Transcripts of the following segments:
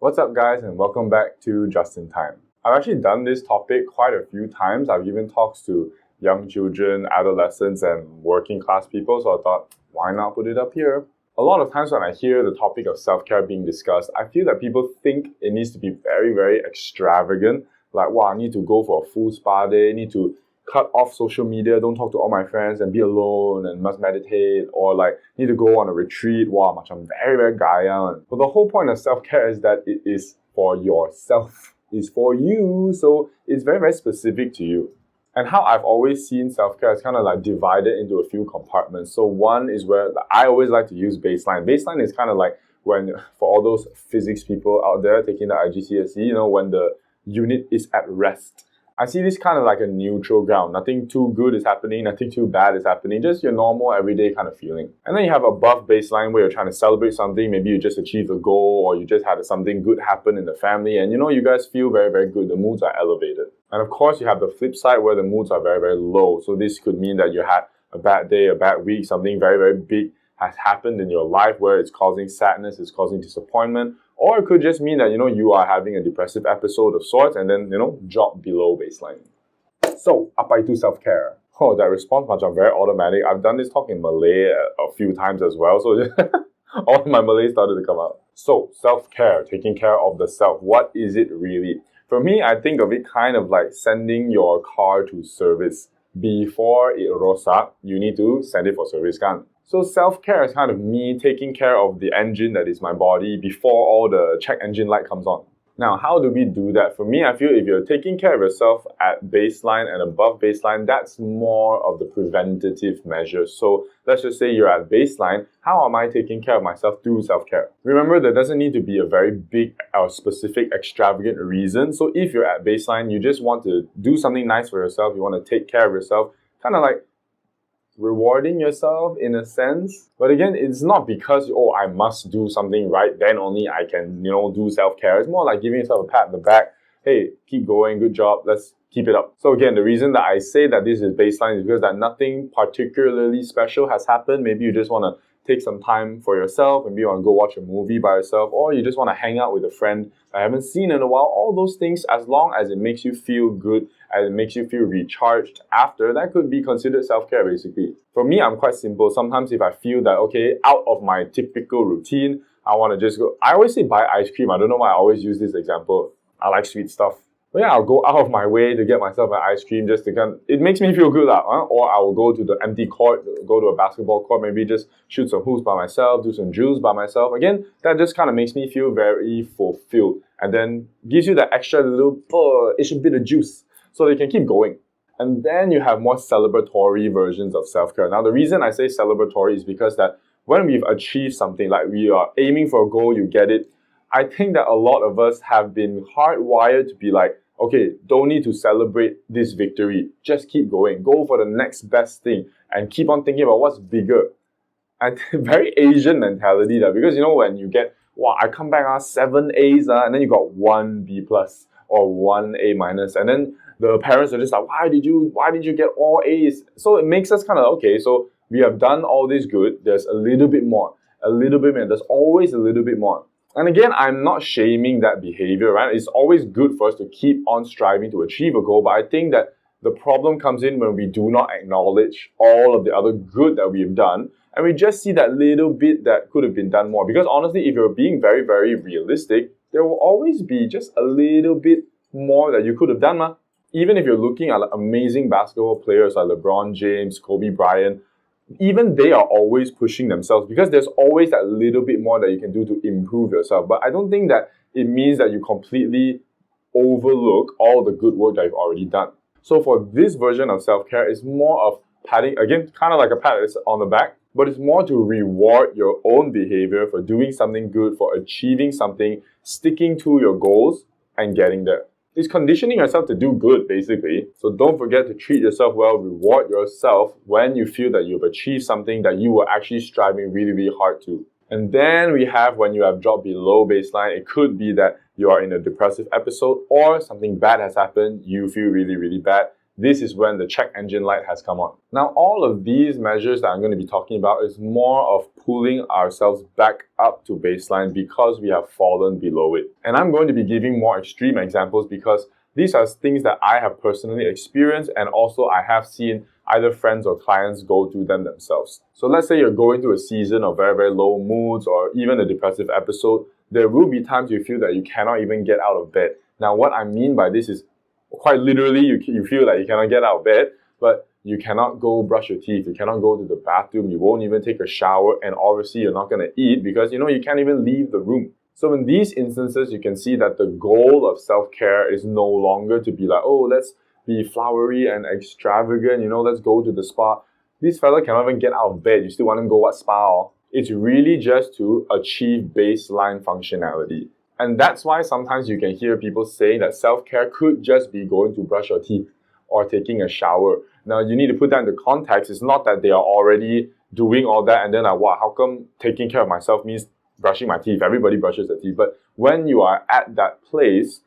What's up, guys, and welcome back to Just in Time. I've actually done this topic quite a few times. I've given talks to young children, adolescents, and working class people, so I thought, why not put it up here? A lot of times when I hear the topic of self-care being discussed, I feel that people think it needs to be very, very extravagant. Like, wow, I need to go for a full spa day, I need to cut off social media, don't talk to all my friends and be alone and must meditate, or like need to go on a retreat. Wow, I'm very, very gaya. But the whole point of self-care is that it is for yourself. It's for you. So it's very, very specific to you. And how I've always seen self-care is kind of like divided into a few compartments. So one is where I always like to use baseline. Baseline is kind of like when, for all those physics people out there taking the IGCSE, when the unit is at rest. I see this kind of like a neutral ground. Nothing too good is happening, nothing too bad is happening, just your normal everyday kind of feeling. And then you have above baseline where you're trying to celebrate something. Maybe you just achieved a goal, or you just had something good happen in the family, and you guys feel very, very good. The moods are elevated. And of course, you have the flip side where the moods are very, very low. So this could mean that you had a bad day, a bad week, something very, very big has happened in your life where it's causing sadness, it's causing disappointment. Or it could just mean that, you are having a depressive episode of sorts and then, drop below baseline. So, apa itu self-care? Oh, that response macam very automatic. I've done this talk in Malay a few times as well. So, all my Malay started to come out. So, self-care, taking care of the self. What is it really? For me, I think of it kind of like sending your car to service. Before it rosak, you need to send it for service kan. So self-care is kind of me taking care of the engine that is my body before all the check engine light comes on. Now, how do we do that? For me, I feel if you're taking care of yourself at baseline and above baseline, that's more of the preventative measures. So let's just say you're at baseline. How am I taking care of myself through self-care? Remember, there doesn't need to be a very big or specific extravagant reason. So if you're at baseline, you just want to do something nice for yourself, you want to take care of yourself, kind of like rewarding yourself in a sense. But again, it's not because, I must do something right, then only I can, do self-care. It's more like giving yourself a pat on the back. Hey, keep going, good job, let's keep it up. So again, the reason that I say that this is baseline is because that nothing particularly special has happened. Maybe you just want to take some time for yourself. Maybe you want to go watch a movie by yourself, or you just want to hang out with a friend I haven't seen in a while. All those things, as long as it makes you feel good and it makes you feel recharged after, that could be considered self-care basically. For me, I'm quite simple. Sometimes if I feel that, out of my typical routine, I want to just go. I always say buy ice cream. I don't know why I always use this example. I like sweet stuff. But yeah, I'll go out of my way to get myself an ice cream just to it makes me feel good. Or I will go to the empty court, go to a basketball court, maybe just shoot some hoops by myself, do some drills by myself. Again, that just kind of makes me feel very fulfilled. And then gives you that extra little extra bit of juice so that you can keep going. And then you have more celebratory versions of self-care. Now, the reason I say celebratory is because that when we've achieved something, like we are aiming for a goal, you get it, I think that a lot of us have been hardwired to be like, don't need to celebrate this victory. Just keep going. Go for the next best thing and keep on thinking about what's bigger. And very Asian mentality that, because when you get, I come back 7 A's and then you got 1 B plus or 1 A minus, and then the parents are just like, why did you get all A's? So it makes us kind of, so we have done all this good. There's a little bit more. There's always a little bit more. And again, I'm not shaming that behavior, right? It's always good for us to keep on striving to achieve a goal, but I think that the problem comes in when we do not acknowledge all of the other good that we've done, and we just see that little bit that could have been done more. Because honestly, if you're being very, very realistic, there will always be just a little bit more that you could have done. Even if you're looking at amazing basketball players like LeBron James, Kobe Bryant, even they are always pushing themselves because there's always that little bit more that you can do to improve yourself. But I don't think that it means that you completely overlook all the good work that you've already done. So for this version of self-care, it's more of patting, again, kind of like a pat on the back, but it's more to reward your own behavior for doing something good, for achieving something, sticking to your goals and getting there. It's conditioning yourself to do good, basically. So don't forget to treat yourself well, reward yourself when you feel that you've achieved something that you were actually striving really, really hard to. And then we have when you have dropped below baseline, it could be that you are in a depressive episode or something bad has happened, you feel really, really bad. this is when the check engine light has come on. Now, all of these measures that I'm going to be talking about is more of pulling ourselves back up to baseline because we have fallen below it. And I'm going to be giving more extreme examples because these are things that I have personally experienced, and also I have seen either friends or clients go through them themselves. So let's say you're going through a season of very, very low moods or even a depressive episode. There will be times you feel that you cannot even get out of bed. Now, what I mean by this is quite literally, you feel like you cannot get out of bed, but you cannot go brush your teeth, you cannot go to the bathroom, you won't even take a shower, and obviously you're not going to eat because you can't even leave the room. So in these instances, you can see that the goal of self-care is no longer to be like, oh, let's be flowery and extravagant, let's go to the spa. These fellas cannot even get out of bed. You still want them to go what spa? It's really just to achieve baseline functionality. And that's why sometimes you can hear people saying that self-care could just be going to brush your teeth or taking a shower. Now, you need to put that into context. It's not that they are already doing all that and then like, wow, how come taking care of myself means brushing my teeth? Everybody brushes their teeth. But when you are at that place,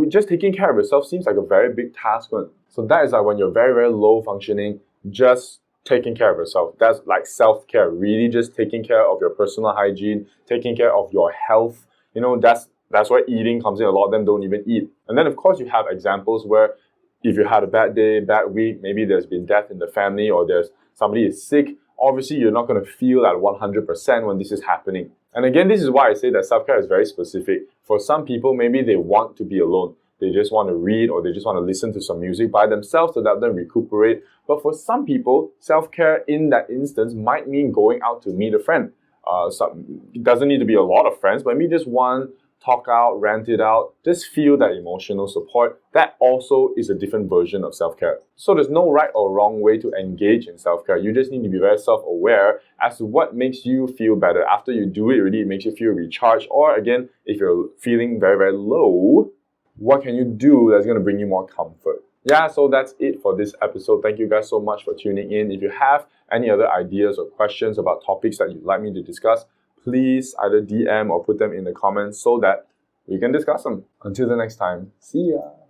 just taking care of yourself seems like a very big task. So that is like when you're very, very low functioning, just taking care of yourself. That's like self-care, really just taking care of your personal hygiene, taking care of your health. That's where eating comes in. A lot of them don't even eat. And then of course you have examples where if you had a bad day, bad week, maybe there's been death in the family or there's somebody is sick, obviously you're not going to feel at 100% when this is happening. And again, this is why I say that self-care is very specific. For some people, maybe they want to be alone. They just want to read or they just want to listen to some music by themselves to let them recuperate. But for some people, self-care in that instance might mean going out to meet a friend. It doesn't need to be a lot of friends, but maybe just one, talk out, rant it out, just feel that emotional support. That also is a different version of self-care. So there's no right or wrong way to engage in self-care. You just need to be very self-aware as to what makes you feel better. After you do it, really, it makes you feel recharged. Or again, if you're feeling very, very low, what can you do that's going to bring you more comfort? Yeah, so that's it for this episode. Thank you guys so much for tuning in. If you have any other ideas or questions about topics that you'd like me to discuss, please either DM or put them in the comments so that we can discuss them. Until the next time, see ya!